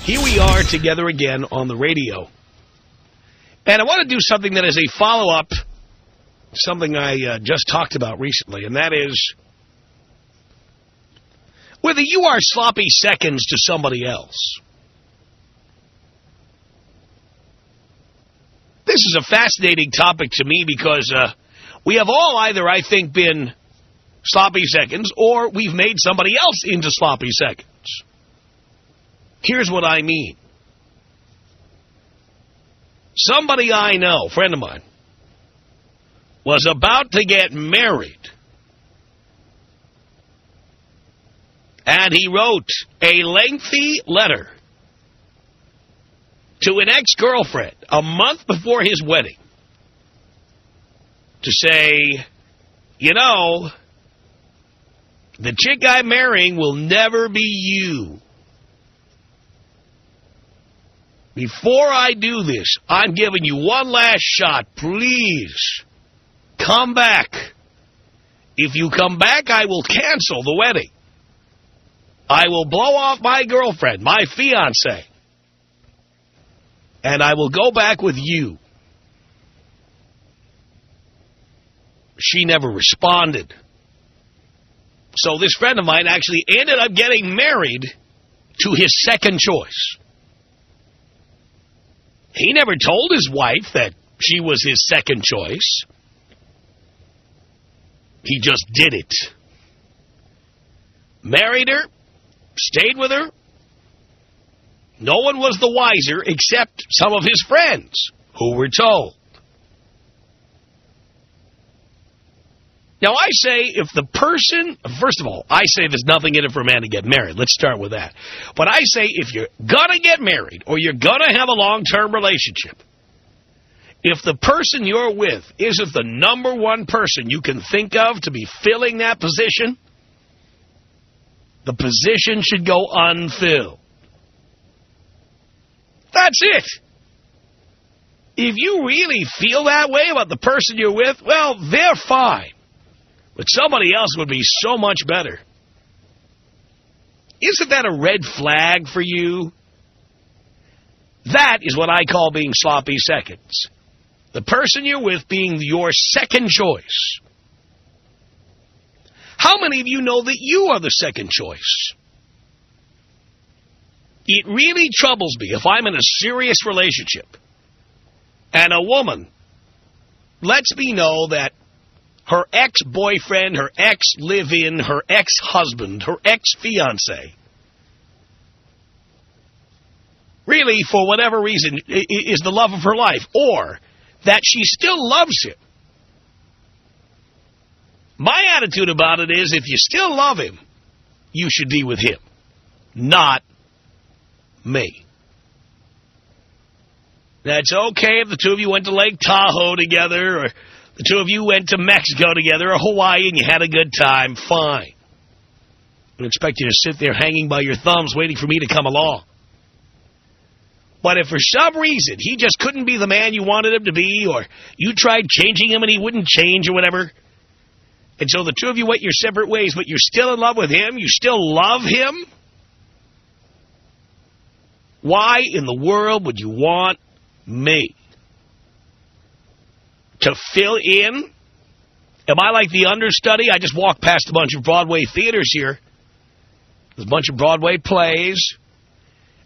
Here we are together again on the radio. And I want to do something that is a follow-up, something I just talked about recently, and that is whether you are sloppy seconds to somebody else. This is a fascinating topic to me because we have all either, I think, been sloppy seconds or we've made somebody else into sloppy seconds. Here's what I mean. Somebody I know, a friend of mine, was about to get married. And he wrote a lengthy letter to an ex-girlfriend a month before his wedding to say, you know, the chick I'm marrying will never be you. Before I do this, I'm giving you one last shot. Please, come back. If you come back, I will cancel the wedding. I will blow off my girlfriend, my fiancé, and I will go back with you. She never responded. So this friend of mine actually ended up getting married to his second choice. He never told his wife that she was his second choice. He just did it. Married her, stayed with her. No one was the wiser except some of his friends who were told. Now, I say if the person, first of all, I say there's nothing in it for a man to get married. Let's start with that. But I say if you're going to get married or you're going to have a long-term relationship, if the person you're with isn't the number one person you can think of to be filling that position, the position should go unfilled. That's it. If you really feel that way about the person you're with, well, they're fine. But somebody else would be so much better. Isn't that a red flag for you? That is what I call being sloppy seconds. The person you're with being your second choice. How many of you know that you are the second choice? It really troubles me if I'm in a serious relationship and a woman lets me know that her ex-boyfriend, her ex-live-in, her ex-husband, her ex-fiancé, really, for whatever reason, is the love of her life, or that she still loves him. My attitude about it is, if you still love him, you should be with him, not me. That's okay if the two of you went to Lake Tahoe together, or the two of you went to Mexico together, or Hawaii, and you had a good time, fine. I don't expect you to sit there hanging by your thumbs waiting for me to come along. But if for some reason he just couldn't be the man you wanted him to be, or you tried changing him and he wouldn't change or whatever, and so the two of you went your separate ways, but you're still in love with him, you still love him, why in the world would you want me to fill in? Am I like the understudy? I just walked past a bunch of Broadway theaters here. There's a bunch of Broadway plays.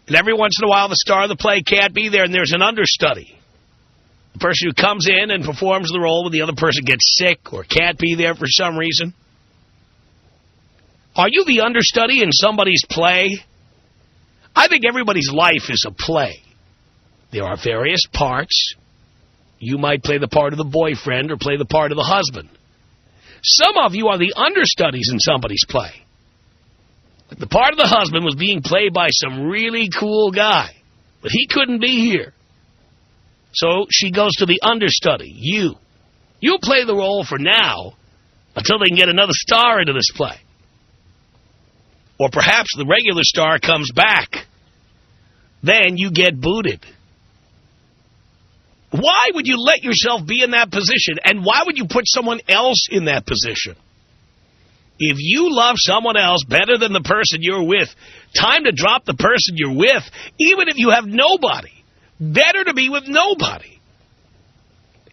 And every once in a while, the star of the play can't be there, and there's an understudy. The person who comes in and performs the role when the other person gets sick or can't be there for some reason. Are you the understudy in somebody's play? I think everybody's life is a play. There are various parts. You might play the part of the boyfriend or play the part of the husband. Some of you are the understudies in somebody's play. Like the part of the husband was being played by some really cool guy, but he couldn't be here. So she goes to the understudy, you. You play the role for now until they can get another star into this play. Or perhaps the regular star comes back. Then you get booted. Why would you let yourself be in that position? And why would you put someone else in that position? If you love someone else better than the person you're with, time to drop the person you're with, even if you have nobody. Better to be with nobody.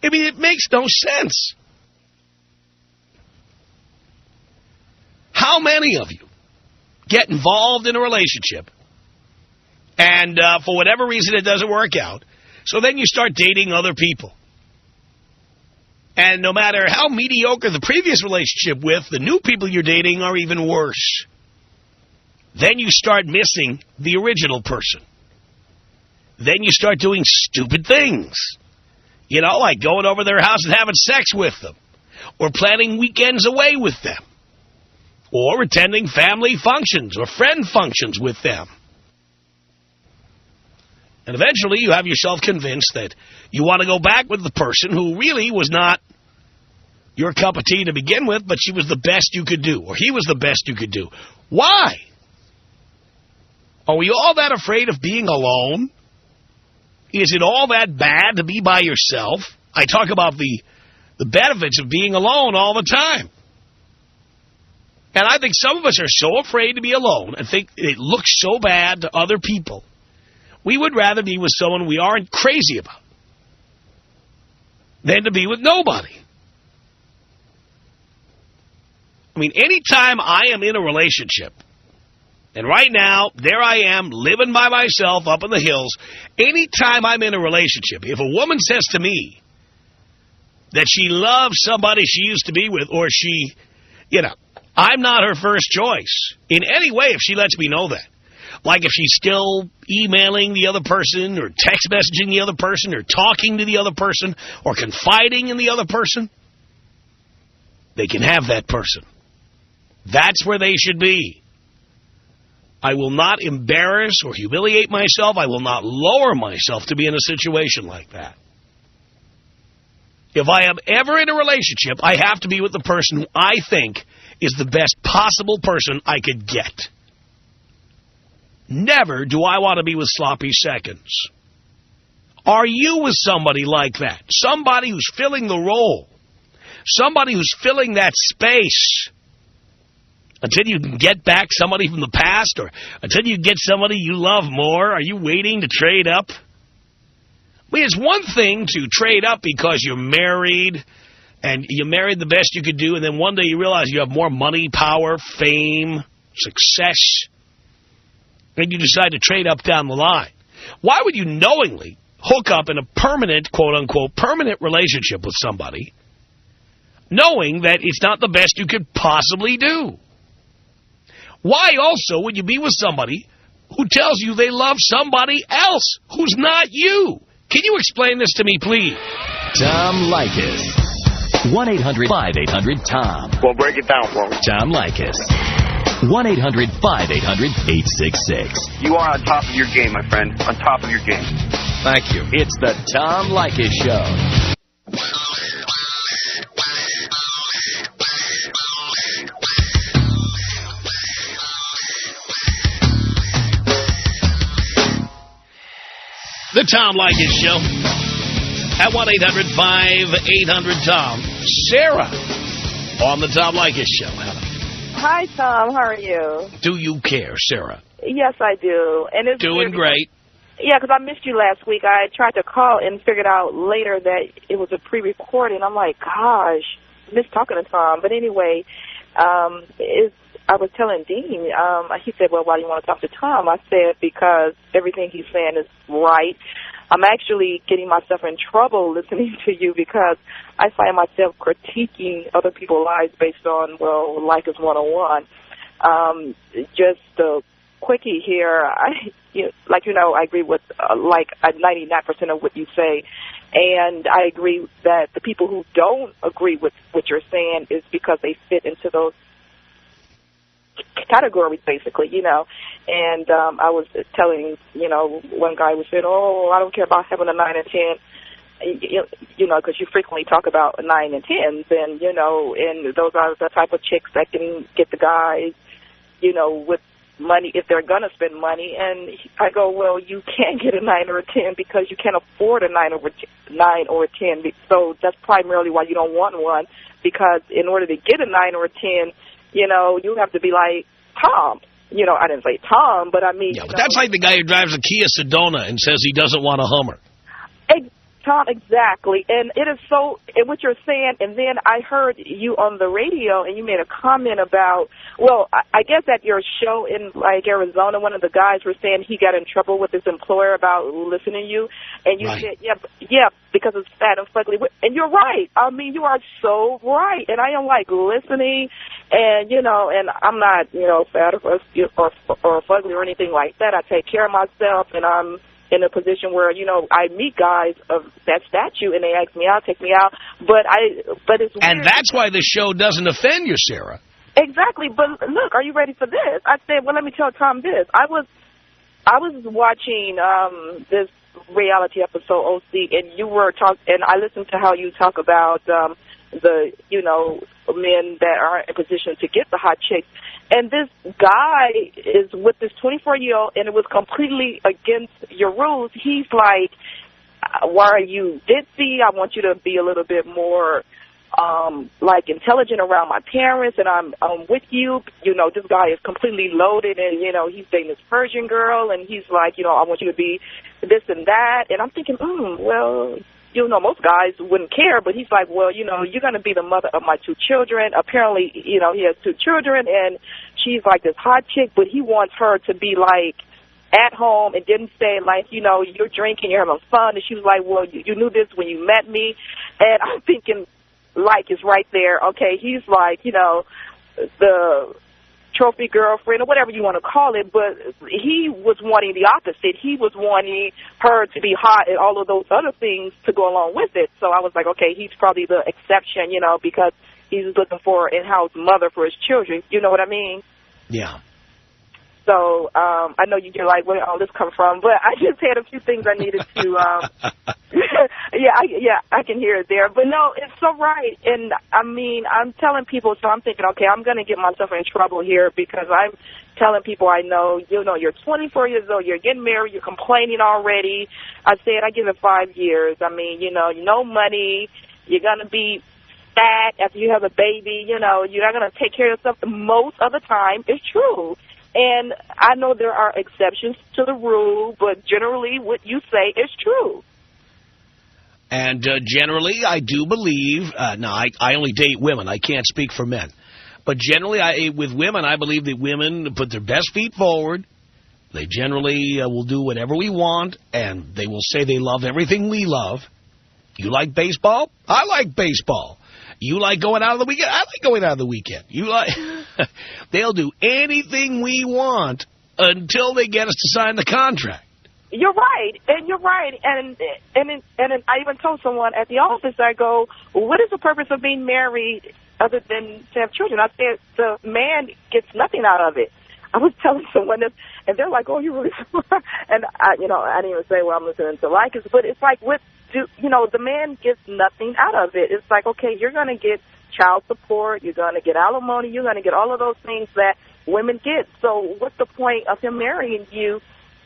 I mean, it makes no sense. How many of you get involved in a relationship and for whatever reason it doesn't work out, so then you start dating other people? And no matter how mediocre the previous relationship with, the new people you're dating are even worse. Then you start missing the original person. Then you start doing stupid things. You know, like going over their house and having sex with them. Or planning weekends away with them. Or attending family functions or friend functions with them. And eventually you have yourself convinced that you want to go back with the person who really was not your cup of tea to begin with, but she was the best you could do, or he was the best you could do. Why? Are we all that afraid of being alone? Is it all that bad to be by yourself? I talk about the benefits of being alone all the time. And I think some of us are so afraid to be alone and think it looks so bad to other people. We would rather be with someone we aren't crazy about than to be with nobody. I mean, anytime I am in a relationship, and right now, there I am, living by myself up in the hills, anytime I'm in a relationship, if a woman says to me that she loves somebody she used to be with, or she, you know, I'm not her first choice in any way if she lets me know that. Like if she's still emailing the other person or text messaging the other person or talking to the other person or confiding in the other person, they can have that person. That's where they should be. I will not embarrass or humiliate myself. I will not lower myself to be in a situation like that. If I am ever in a relationship, I have to be with the person who I think is the best possible person I could get. Never do I want to be with sloppy seconds. Are you with somebody like that? Somebody who's filling the role. Somebody who's filling that space. Until you can get back somebody from the past, or until you get somebody you love more, are you waiting to trade up? I mean, it's one thing to trade up because you're married, and you married the best you could do, and then one day you realize you have more money, power, fame, success, and you decide to trade up down the line. Why would you knowingly hook up in a permanent, quote-unquote, permanent relationship with somebody, knowing that it's not the best you could possibly do? Why also would you be with somebody who tells you they love somebody else who's not you? Can you explain this to me, please? Tom Leykis. 1-800-5800-TOM. Well, break it down for me. Tom Leykis. 1-800-5800-866. You are on top of your game, my friend. On top of your game. Thank you. It's the Tom Leykis Show. The Tom Leykis Show at 1-800-5800-TOM. Sarah on the Tom Leykis Show. Hi, Tom. How are you? Do you care, Sarah? Yes, I do. And it's doing great. Yeah, because I missed you last week. I tried to call and figured out later that it was a pre-recording. I'm like, gosh, missed talking to Tom. But anyway, I was telling Dean, he said, well, why do you want to talk to Tom? I said, because everything he's saying is right. I'm actually getting myself in trouble listening to you because I find myself critiquing other people's lives based on, well, Leykis 101. Just a quickie here, I agree with like 99% of what you say. And I agree that the people who don't agree with what you're saying is because they fit into those categories, basically, you know. And I was telling, one guy was saying, oh, I don't care about having a 9 and 10, because you frequently talk about 9 and 10s, and, and those are the type of chicks that can get the guys, with money if they're going to spend money. And I go, well, you can't get a 9 or a 10 because you can't afford a 9 or a 10. So that's primarily why you don't want one, because in order to get a 9 or a 10, you know, you have to be like Tom. You know, I didn't say Tom, but I mean... Yeah, but that's like the guy who drives a Kia Sedona and says he doesn't want a Hummer. Tom, exactly. And it is so, and what you're saying, and then I heard you on the radio, and you made a comment about, well, I guess at your show in, like, Arizona, one of the guys were saying he got in trouble with his employer about listening to you, and you said, yeah, because it's fat and fugly. And you're right. I mean, you are so right. And I am, like, listening, and, you know, and I'm not, you know, fat or fugly or anything like that. I take care of myself, and I'm in a position where, you know, I meet guys of that stature and they ask me out, take me out, but it's weird. And that's why the show doesn't offend you, Sarah. Exactly, but look, are you ready for this? I said, well, let me tell Tom this. I was watching this reality episode, OC, and you were and I listened to how you talk about the, you know, men that are in position to get the hot chicks. And this guy is with this 24-year-old, and it was completely against your rules. He's like, why are you ditzy? I want you to be a little bit more, like, intelligent around my parents, and I'm with you. You know, this guy is completely loaded, and, you know, he's dating this Persian girl, and he's like, you know, I want you to be this and that. And I'm thinking, well... You know, most guys wouldn't care, but he's like, well, you know, you're going to be the mother of my 2 children. Apparently, you know, he has 2 children, and she's like this hot chick, but he wants her to be, like, at home and didn't say, like, you know, you're drinking, you're having fun. And she was like, well, you knew this when you met me. And I'm thinking, like, is right there. Okay, he's like, you know, the trophy girlfriend or whatever you want to call it, but he was wanting the opposite. He was wanting her to be hot and all of those other things to go along with it. So I was like, okay, he's probably the exception, you know, because he's looking for an in-house mother for his children. You know what I mean? Yeah. So I know you're like, where did all this come from? But I just had a few things I needed to, I can hear it there. But no, it's so right. And, I mean, I'm telling people, so I'm thinking, okay, I'm going to get myself in trouble here because I'm telling people I know, you know, you're 24 years old, you're getting married, you're complaining already. I said I give it 5 years. I mean, you know, no money, you're going to be fat after you have a baby, you know, you're not going to take care of yourself most of the time. It's true. And I know there are exceptions to the rule, but generally what you say is true. And generally, I do believe, I only date women. I can't speak for men. But generally, with women, I believe that women put their best feet forward. They generally will do whatever we want, and they will say they love everything we love. You like baseball? I like baseball. You like going out on the weekend? I like going out on the weekend. You like... They'll do anything we want until they get us to sign the contract. You're right, and you're right. And I even told someone at the office, I go, what is the purpose of being married other than to have children? I said, the man gets nothing out of it. I was telling someone this, and they're like, oh, you really... And, I didn't even say, well, I'm listening to Leykis, but it's like, the man gets nothing out of it. It's like, okay, you're going to get child support, you're going to get alimony, you're going to get all of those things that women get. So what's the point of him marrying you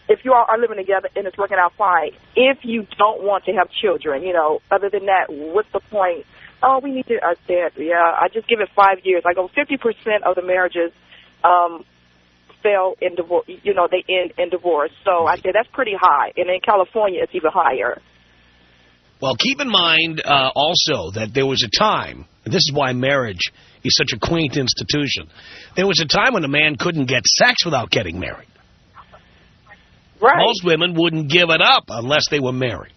if you all are living together and it's working out fine? If you don't want to have children, you know, other than that, what's the point? Oh, we need to, I said, I just give it 5 years. I go 50% of the marriages fail in divorce, you know, they end in divorce. So I said that's pretty high. And in California, it's even higher. Well, keep in mind also that there was a time, and this is why marriage is such a quaint institution, there was a time when a man couldn't get sex without getting married. Right. Most women wouldn't give it up unless they were married.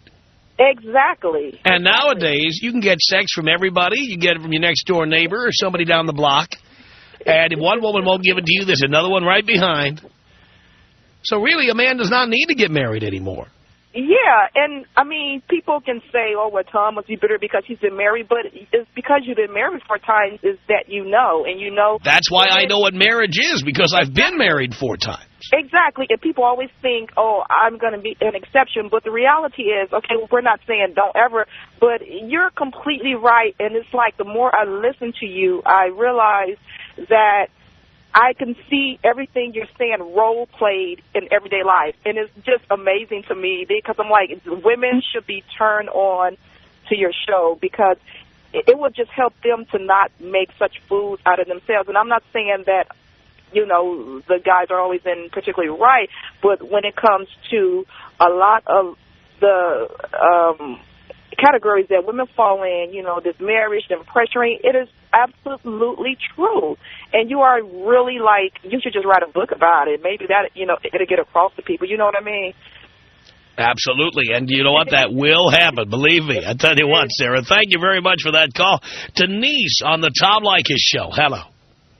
Exactly. And nowadays, you can get sex from everybody. You get it from your next-door neighbor or somebody down the block. And if one woman won't give it to you, there's another one right behind. So really, a man does not need to get married anymore. Yeah, and, I mean, people can say, oh, well, Tom must be bitter because he's been married, but it's because you've been married 4 times is that you know, and you know. That's why I know what marriage is, because I've been married 4 times. Exactly, and people always think, oh, I'm going to be an exception, but the reality is, okay, well, we're not saying don't ever, but you're completely right, and it's like the more I listen to you, I realize that I can see everything you're saying role-played in everyday life, and it's just amazing to me because I'm like, women should be turned on to your show because it would just help them to not make such fools out of themselves. And I'm not saying that, you know, the guys are always in particularly right, but when it comes to a lot of the categories that women fall in, you know, this marriage and pressuring, it is absolutely true. And you are really like, you should just write a book about it. Maybe that, you know, it'll get across to people. You know what I mean? Absolutely. And you know what? That will happen. Believe me. I tell you what, Sarah, thank you very much for that call. Denise on the Tom Leykis Show. Hello.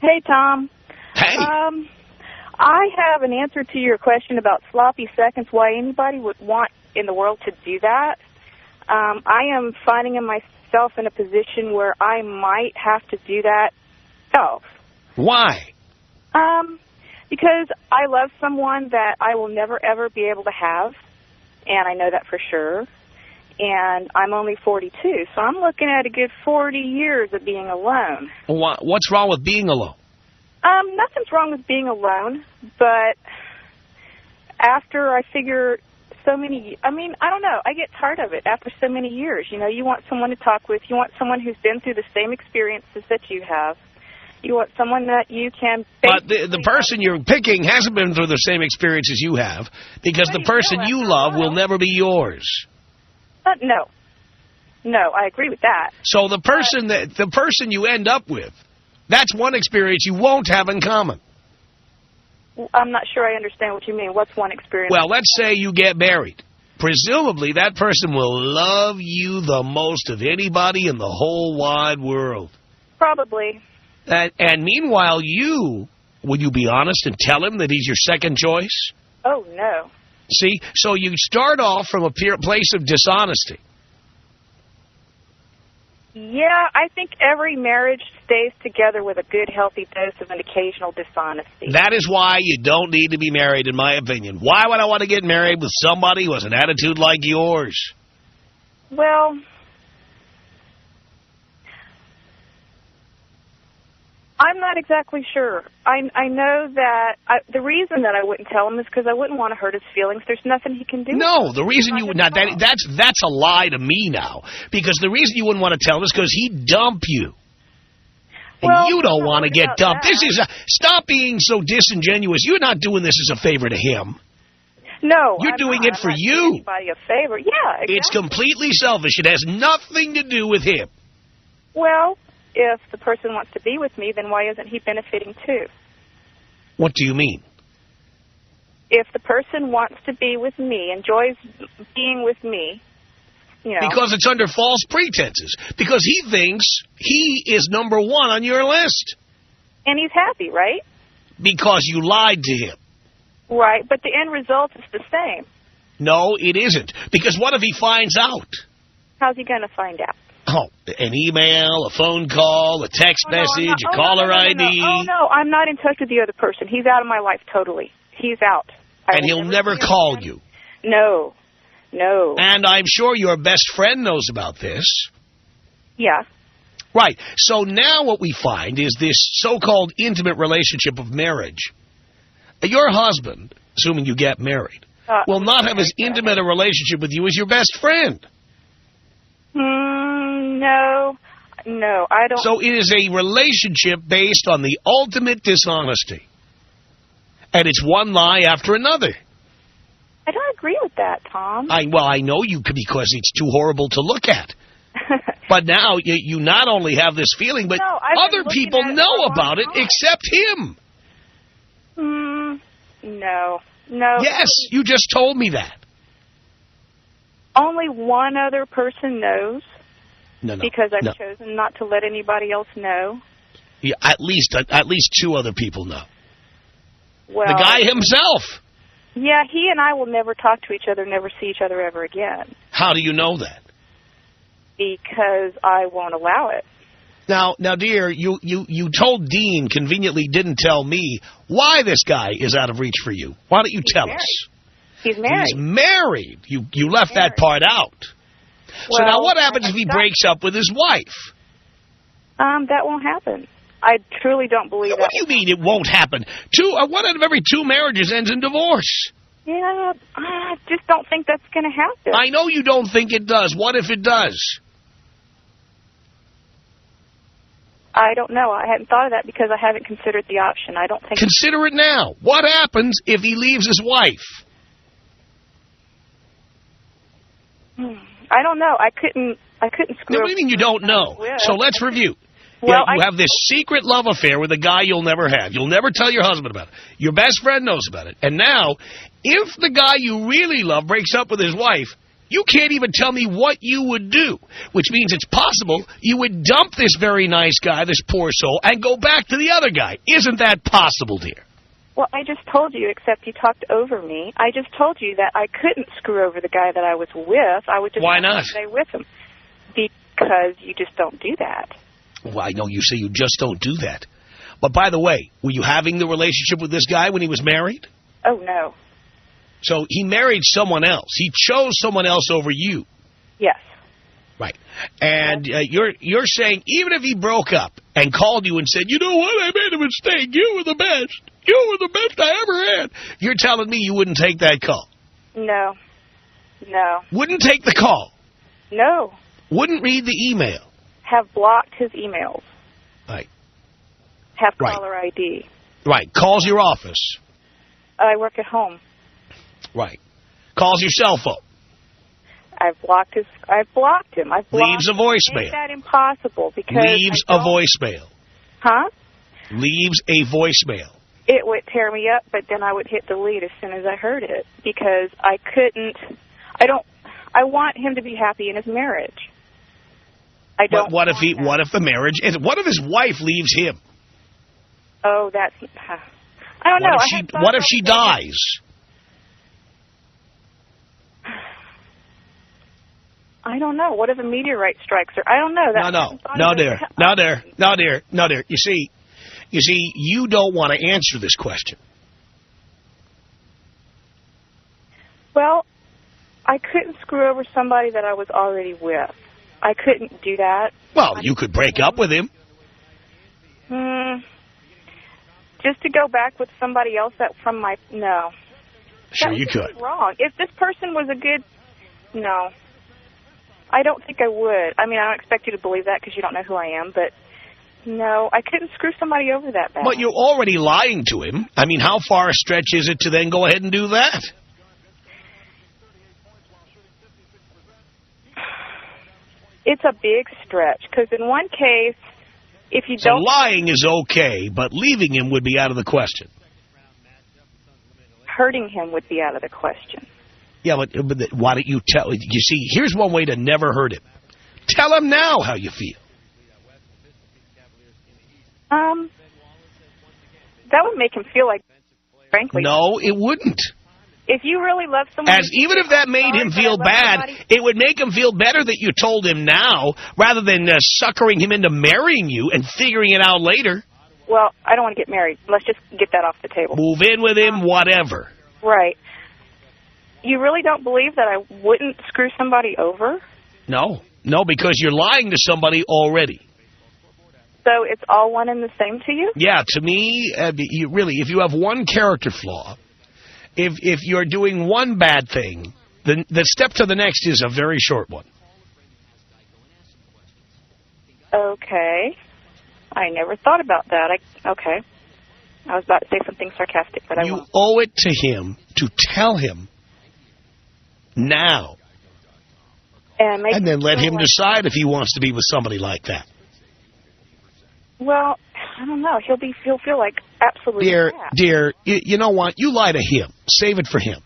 Hey, Tom. Hey. I have an answer to your question about sloppy seconds, why anybody would want in the world to do that. I am finding myself in a position where I might have to do that myself. Why? Because I love someone that I will never, ever be able to have, and I know that for sure. And I'm only 42, so I'm looking at a good 40 years of being alone. What's wrong with being alone? Nothing's wrong with being alone, but after I figure so many, I mean, I don't know, I get tired of it after so many years. You know, you want someone to talk with, you want someone who's been through the same experiences that you have. You want someone that you can... But the person you're picking hasn't been through the same experiences you have, because the person you love will never be yours. No. No, I agree with that. So the person you end up with, that's one experience you won't have in common. I'm not sure I understand what you mean. What's one experience? Well, let's say you get married. Presumably, that person will love you the most of anybody in the whole wide world. Probably. And meanwhile, would you be honest and tell him that he's your second choice? Oh, no. See, so you start off from a place of dishonesty. Yeah, I think every marriage stays together with a good, healthy dose of an occasional dishonesty. That is why you don't need to be married, in my opinion. Why would I want to get married with somebody who has an attitude like yours? Well, I'm not exactly sure. I know that the reason that I wouldn't tell him is because I wouldn't want to hurt his feelings. There's nothing he can do. No, the reason you would not, that's a lie to me now. Because the reason you wouldn't want to tell him is because he'd dump you. And well, you don't want to get dumped. Stop being so disingenuous. You're not doing this as a favor to him. No, you're doing it for you. Anybody a favor. Yeah, exactly. It's completely selfish. It has nothing to do with him. Well, if the person wants to be with me, then why isn't he benefiting too? What do you mean? If the person wants to be with me, enjoys being with me, you know. Because it's under false pretenses. Because he thinks he is number one on your list. And he's happy, right? Because you lied to him. Right, but the end result is the same. No, it isn't. Because what if he finds out? How's he going to find out? Oh, an email, a phone call, a text message, a caller ID. Oh, no, I'm not in touch with the other person. He's out of my life totally. He's out. And he'll never call you. No, no. And I'm sure your best friend knows about this. Yeah. Right. So now what we find is this so-called intimate relationship of marriage. Your husband, assuming you get married, will not have as intimate a relationship with you as your best friend. No, I don't. So it is a relationship based on the ultimate dishonesty. And it's one lie after another. I don't agree with that, Tom. Well, I know you could because it's too horrible to look at. But now you not only have this feeling, but other people know about it except him. No. Yes, you just told me that. Only one other person knows. No. Because I've chosen not to let anybody else know. Yeah, at least two other people know. Well, the guy himself. Yeah, he and I will never talk to each other, never see each other ever again. How do you know that? Because I won't allow it. Now, dear, you told Dean, conveniently didn't tell me, why this guy is out of reach for you. Why don't you tell us? He's married. He's married. You left that part out. Well, so now what happens if he breaks up with his wife? That won't happen. I truly don't believe that. What do you mean it won't happen? One out of every two marriages ends in divorce. Yeah, I just don't think that's going to happen. I know you don't think it does. What if it does? I don't know. I hadn't thought of that because I haven't considered the option. I don't think... Consider it now. What happens if he leaves his wife? I don't know. I couldn't screw... What do you mean you don't know? So let's review. Well, you have this secret love affair with a guy you'll never have. You'll never tell your husband about it. Your best friend knows about it. And now, if the guy you really love breaks up with his wife, you can't even tell me what you would do, which means it's possible you would dump this very nice guy, this poor soul, and go back to the other guy. Isn't that possible, dear? Well, I just told you, except you talked over me. I just told you that I couldn't screw over the guy that I was with. I would just Why not? stay with him. Because you just don't do that. Well, I know you say you just don't do that. But by the way, were you having the relationship with this guy when he was married? Oh, no. So he married someone else. He chose someone else over you. Yes. Right. And you're saying even if he broke up and called you and said, you know what, I made a mistake. You were the best. You were the best I ever had. You're telling me you wouldn't take that call? No. No. Wouldn't take the call? No. Wouldn't read the email? Have blocked his emails. Right. Have caller ID. Right. Calls your office. I work at home. Right. Calls your cell phone. I've blocked him. Leaves a voicemail. Make that impossible because leaves a voicemail. Huh? Leaves a voicemail. It would tear me up, but then I would hit delete as soon as I heard it because I couldn't. I want him to be happy in his marriage. I don't. But what if the marriage? What if his wife leaves him? Oh, that's. I don't know. What if she dies? I don't know. What if a meteorite strikes her? I don't know. No, dear. You see, you don't want to answer this question. Well, I couldn't screw over somebody that I was already with. I couldn't do that. Well, you could break up with him. Just to go back with somebody else no. Sure, you could. Wrong. If this person was a good, no. I don't think I would. I mean, I don't expect you to believe that because you don't know who I am, but no, I couldn't screw somebody over that bad. But you're already lying to him. I mean, how far a stretch is it to then go ahead and do that? It's a big stretch because in one case, if you don't... So lying is okay, but leaving him would be out of the question. Hurting him would be out of the question. Yeah, but why don't you tell... You see, here's one way to never hurt him. Tell him now how you feel. That would make him feel like, frankly... No, it wouldn't. If you really love someone... Even if that made him feel bad, it would make him feel better that you told him now, rather than suckering him into marrying you and figuring it out later. Well, I don't want to get married. Let's just get that off the table. Move in with him, whatever. Right. You really don't believe that I wouldn't screw somebody over? No, because you're lying to somebody already. So it's all one and the same to you? Yeah, to me, if you have one character flaw, if you're doing one bad thing, the step to the next is a very short one. Okay. I never thought about that. Okay. I was about to say something sarcastic, but I won't. You owe it to him to tell him now. And then let him decide if he wants to be with somebody like that. Well, I don't know. He'll feel like absolutely Dear, you know what? You lie to him. Save it for him.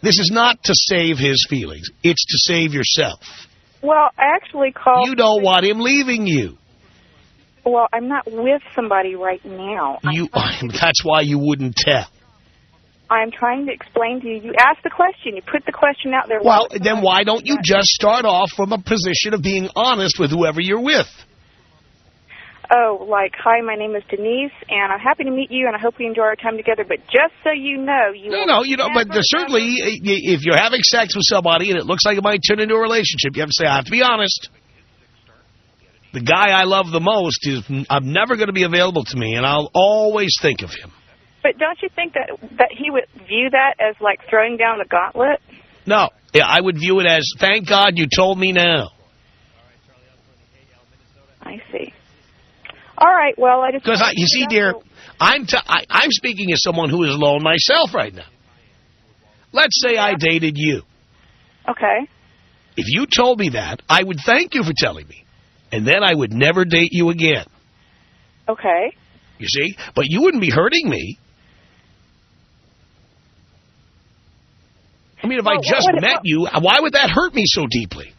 This is not to save his feelings. It's to save yourself. Well, I actually called... You don't want him leaving you. Well, I'm not with somebody right now. That's why you wouldn't tell. I'm trying to explain to you. You asked the question. You put the question out there. Well, then why don't you just start off from a position of being honest with whoever you're with? Oh, like, hi, my name is Denise, and I'm happy to meet you, and I hope we enjoy our time together. But just so you know, but certainly, if you're having sex with somebody and it looks like it might turn into a relationship, you have to say, I have to be honest. The guy I love the most I'm never going to be available to me, and I'll always think of him. But don't you think that he would view that as, like, throwing down the gauntlet? No. I would view it as, thank God you told me now. I see. All right, well, I just... Because, you see, dear, I'm speaking as someone who is alone myself right now. Let's say I dated you. Okay. If you told me that, I would thank you for telling me. And then I would never date you again. Okay. You see? But you wouldn't be hurting me. I mean, if I just met you, why would that hurt me so deeply?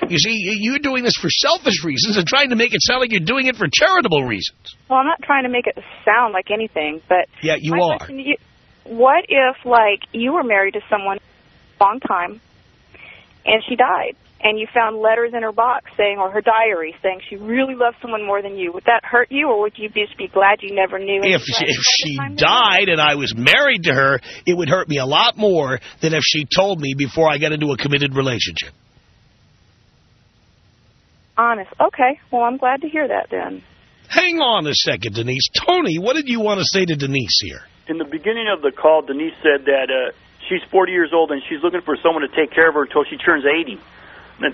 You see, you're doing this for selfish reasons and trying to make it sound like you're doing it for charitable reasons. Well, I'm not trying to make it sound like anything, but... Yeah, you are. What if, like, you were married to someone a long time, and she died, and you found letters in her box saying, or her diary, saying she really loved someone more than you? Would that hurt you, or would you just be glad you never knew? If she died and I was married to her, it would hurt me a lot more than if she told me before I got into a committed relationship. Honest. Okay. Well, I'm glad to hear that then. Hang on a second, Denise. Tony, what did you want to say to Denise here? In the beginning of the call, Denise said that she's 40 years old and she's looking for someone to take care of her until she turns 80.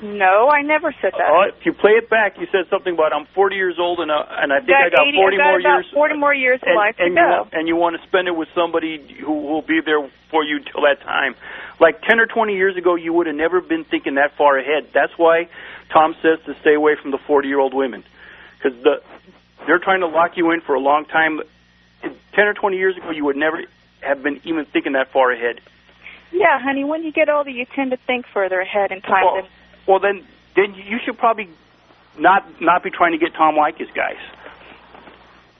No, I never said that. If you play it back, you said something about I'm 40 years old and I think I got 40 more years. 40 more years of life to go. And you want to spend it with somebody who will be there for you till that time. Like 10 or 20 years ago, you would have never been thinking that far ahead. That's why Tom says to stay away from the 40-year-old women, because they're trying to lock you in for a long time. 10 or 20 years ago, you would never have been even thinking that far ahead. Yeah, honey, when you get older, you tend to think further ahead in time. Well, then you should probably not be trying to get Tom Leykis guys.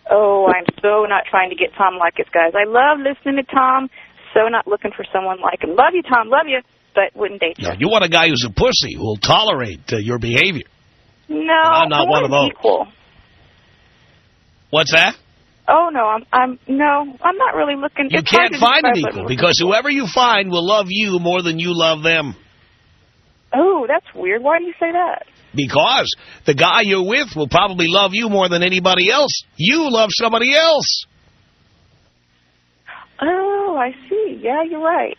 Oh, I'm so not trying to get Tom Leykis guys. I love listening to Tom, so not looking for someone like him. Love you, Tom, love you, but wouldn't date you. No, you want a guy who's a pussy, who will tolerate your behavior. No, I'm not one of those. Equal. What's that? Oh, no, I'm not really looking. You can't find an equal, because whoever you find will love you more than you love them. Oh, that's weird. Why do you say that? Because the guy you're with will probably love you more than anybody else. You love somebody else. Oh, I see. Yeah, you're right.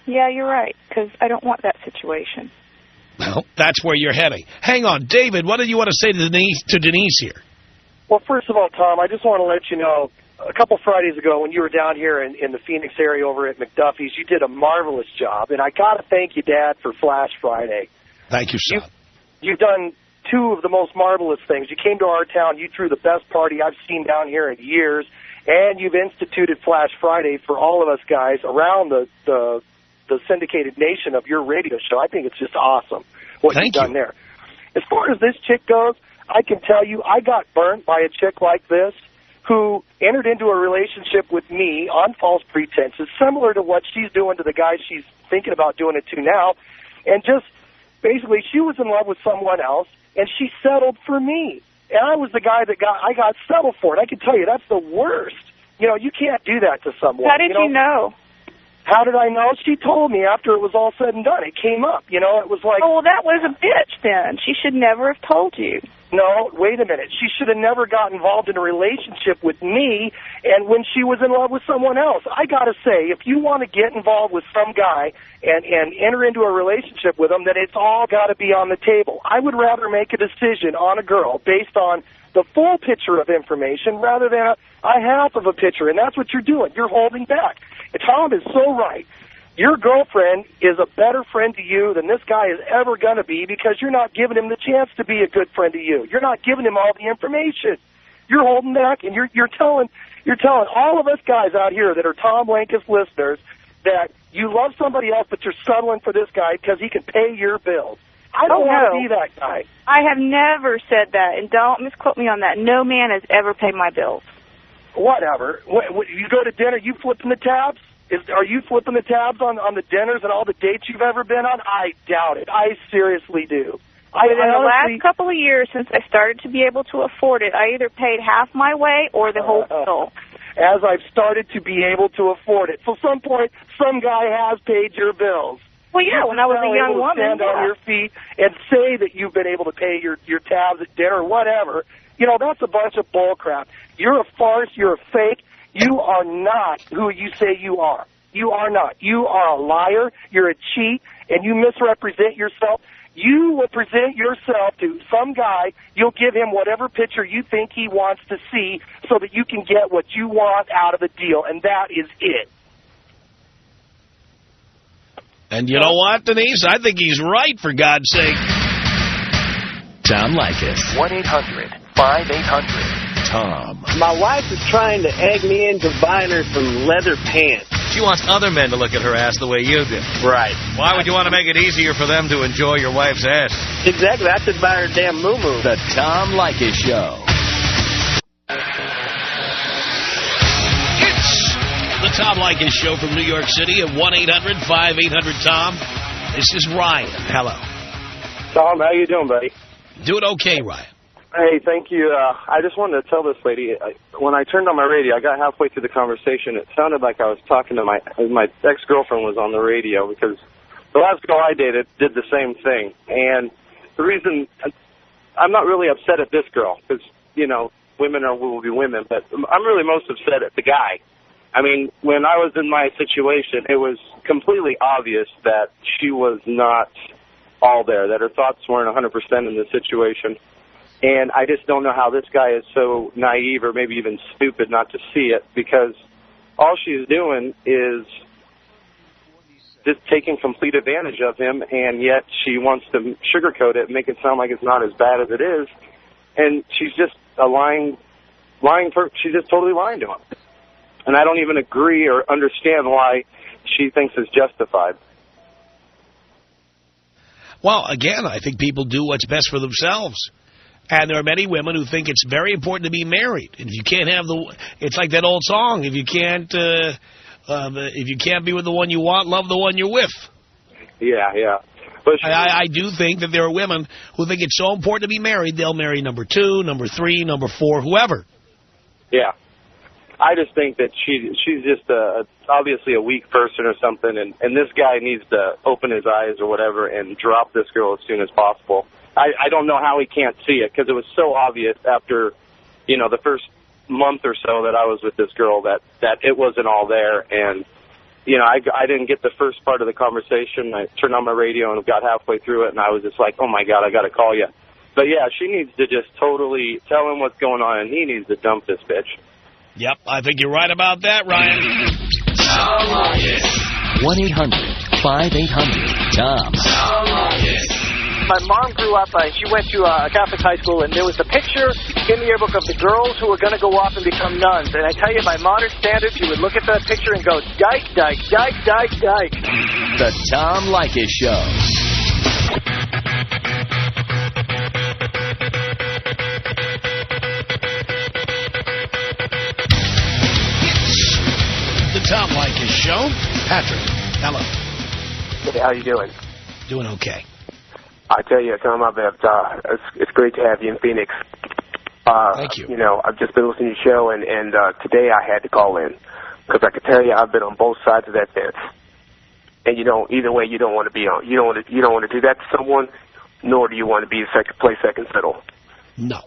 Yeah, you're right, because I don't want that situation. Well, that's where you're heading. Hang on. David, what did you want to say to Denise here? Well, first of all, Tom, I just want to let you know, a couple Fridays ago when you were down here in the Phoenix area over at McDuffie's, you did a marvelous job, and I got to thank you, Dad, for Flash Friday. Thank you, son. You've done two of the most marvelous things. You came to our town, you threw the best party I've seen down here in years, and you've instituted Flash Friday for all of us guys around the syndicated nation of your radio show. I think it's just awesome what you've done there. As far as this chick goes, I can tell you I got burnt by a chick like this who entered into a relationship with me on false pretenses, similar to what she's doing to the guy she's thinking about doing it to now. And just basically she was in love with someone else, and she settled for me. And I was the guy that I got settled for it. I can tell you, that's the worst. You know, you can't do that to someone. How did you know? How did I know? She told me after it was all said and done. It came up, you know. It was like... Oh, well, that was a bitch then. She should never have told you. No, wait a minute. She should have never got involved in a relationship with me and when she was in love with someone else. I got to say, if you want to get involved with some guy and enter into a relationship with him, then it's all got to be on the table. I would rather make a decision on a girl based on the full picture of information rather than a half of a picture, and that's what you're doing. You're holding back. And Tom is so right. Your girlfriend is a better friend to you than this guy is ever going to be because you're not giving him the chance to be a good friend to you. You're not giving him all the information. You're holding back, and you're telling all of us guys out here that are Tom Leykis listeners that you love somebody else, but you're settling for this guy because he can pay your bills. I don't want to be that guy. I have never said that, and don't misquote me on that. No man has ever paid my bills. Whatever. You go to dinner, you flipping the tabs? Are you flipping the tabs on the dinners and all the dates you've ever been on? I doubt it. I seriously do. In the last couple of years, since I started to be able to afford it, I either paid half my way or the whole bill. As I've started to be able to afford it. So some point, some guy has paid your bills. Well, yeah, when I was a young woman, stand on your feet and say that you've been able to pay your tabs at dinner or whatever. You know, that's a bunch of bull crap. You're a farce. You're a fake. You are not who you say you are. You are not. You are a liar. You're a cheat, and you misrepresent yourself. You will present yourself to some guy. You'll give him whatever picture you think he wants to see so that you can get what you want out of the deal, and that is it. And you know what, Denise? I think he's right, for God's sake. Tom Leykis. 1-800-5800-TOM. My wife is trying to egg me into buying her some leather pants. She wants other men to look at her ass the way you do. Right. Why would you want to make it easier for them to enjoy your wife's ass? Exactly. I should buy her a damn moo-moo. The Tom Leykis Show. It's the Tom Leykis Show from New York City at 1-800-5800-TOM. This is Ryan. Hello. Tom, how you doing, buddy? Doing okay, Ryan. Hey, thank you. I just wanted to tell this lady, when I turned on my radio, I got halfway through the conversation. It sounded like I was talking to my ex-girlfriend was on the radio, because the last girl I dated did the same thing. And the reason, I'm not really upset at this girl, because, you know, women will be women, but I'm really most upset at the guy. I mean, when I was in my situation, it was completely obvious that she was not all there, that her thoughts weren't 100% in the situation. And I just don't know how this guy is so naive or maybe even stupid not to see it, because all she's doing is just taking complete advantage of him, and yet she wants to sugarcoat it and make it sound like it's not as bad as it is. And she's just she's just totally lying to him. And I don't even agree or understand why she thinks it's justified. Well, again, I think people do what's best for themselves. And there are many women who think it's very important to be married. And if you can't have it's like that old song, if you can't be with the one you want, love the one you're with. Yeah, yeah. But I do think that there are women who think it's so important to be married, they'll marry number 2, number 3, number 4, whoever. Yeah. I just think that she's just obviously a weak person or something, and this guy needs to open his eyes or whatever and drop this girl as soon as possible. I don't know how he can't see it, because it was so obvious after, you know, the first month or so that I was with this girl that it wasn't all there. And, you know, I didn't get the first part of the conversation. I turned on my radio and got halfway through it, and I was just like, oh, my God, I got to call you. But, yeah, she needs to just totally tell him what's going on, and he needs to dump this bitch. Yep, I think you're right about that, Ryan. 1-800-5800-TOM. My mom grew up, she went to a Catholic high school, and there was a picture in the yearbook of the girls who were going to go off and become nuns. And I tell you, by modern standards, you would look at that picture and go, dyke, dyke, dyke, dyke, dyke. The Tom Leykis Show. The Tom Leykis Show. Patrick, hello. Hey, how you doing? Doing okay. I tell you, Tom, it's great to have you in Phoenix. Thank you. You know, I've just been listening to your show, and today I had to call in, because I can tell you I've been on both sides of that fence. And you know, either way, you don't want to be on. You don't want to do that to someone, nor do you want to play second fiddle. No.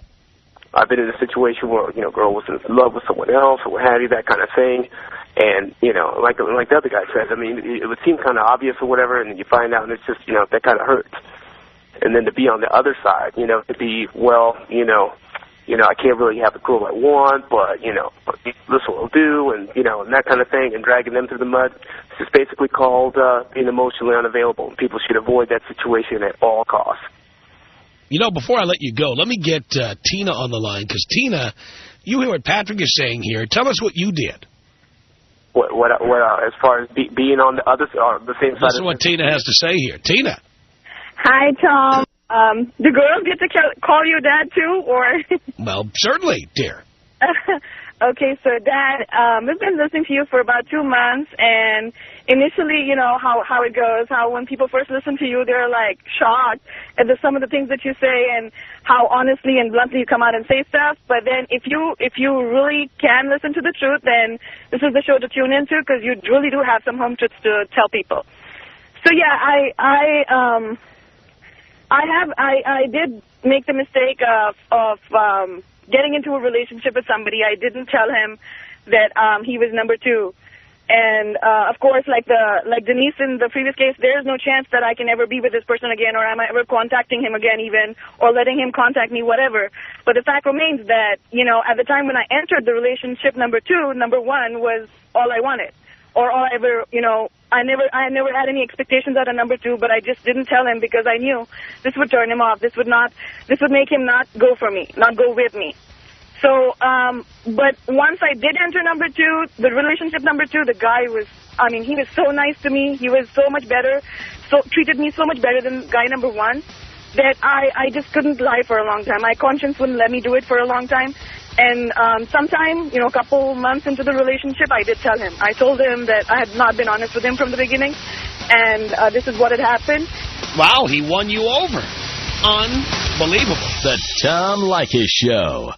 I've been in a situation where, you know, girl was in love with someone else or what have you, that kind of thing. And, you know, like the other guy said, I mean, it would seem kind of obvious or whatever, and you find out, and it's just, you know, that kind of hurts. And then to be on the other side, you know, to be, well, you know, I can't really have the girl I want, but, you know, this will do, and, you know, and that kind of thing, and dragging them through the mud. It's just basically called being emotionally unavailable. And people should avoid that situation at all costs. You know, before I let you go, let me get Tina on the line, because Tina, you hear what Patrick is saying here. Tell us what you did. What as far as being on the other the same side? Listen to what Tina has to say here. Tina. Hi, Tom. Do girls get to call you Dad, too, or? Well, certainly, dear. Okay, so Dad, I've been listening to you for about 2 months, and initially, you know, how it goes, how when people first listen to you, they're, like, shocked at some of the things that you say and how honestly and bluntly you come out and say stuff. But then if you really can listen to the truth, then this is the show to tune into, because you really do have some home truths to tell people. So, yeah, I did make the mistake of getting into a relationship with somebody. I didn't tell him that he was number 2. And, of course, like Denise in the previous case, there's no chance that I can ever be with this person again, or am I ever contacting him again even, or letting him contact me, whatever. But the fact remains that, you know, at the time when I entered the relationship, number 2, number 1 was all I wanted. Or all I ever, you know, I never had any expectations out of number 2, but I just didn't tell him because I knew this would turn him off. This would make him not go for me, not go with me. So, but once I did enter number 2, the relationship number 2, the guy was, I mean, he was so nice to me. He was so much better, treated me so much better than guy number 1 that I just couldn't lie for a long time. My conscience wouldn't let me do it for a long time. And sometime, you know, a couple months into the relationship, I did tell him. I told him that I had not been honest with him from the beginning, and this is what had happened. Wow, he won you over. Unbelievable. The Tom Leykis Show.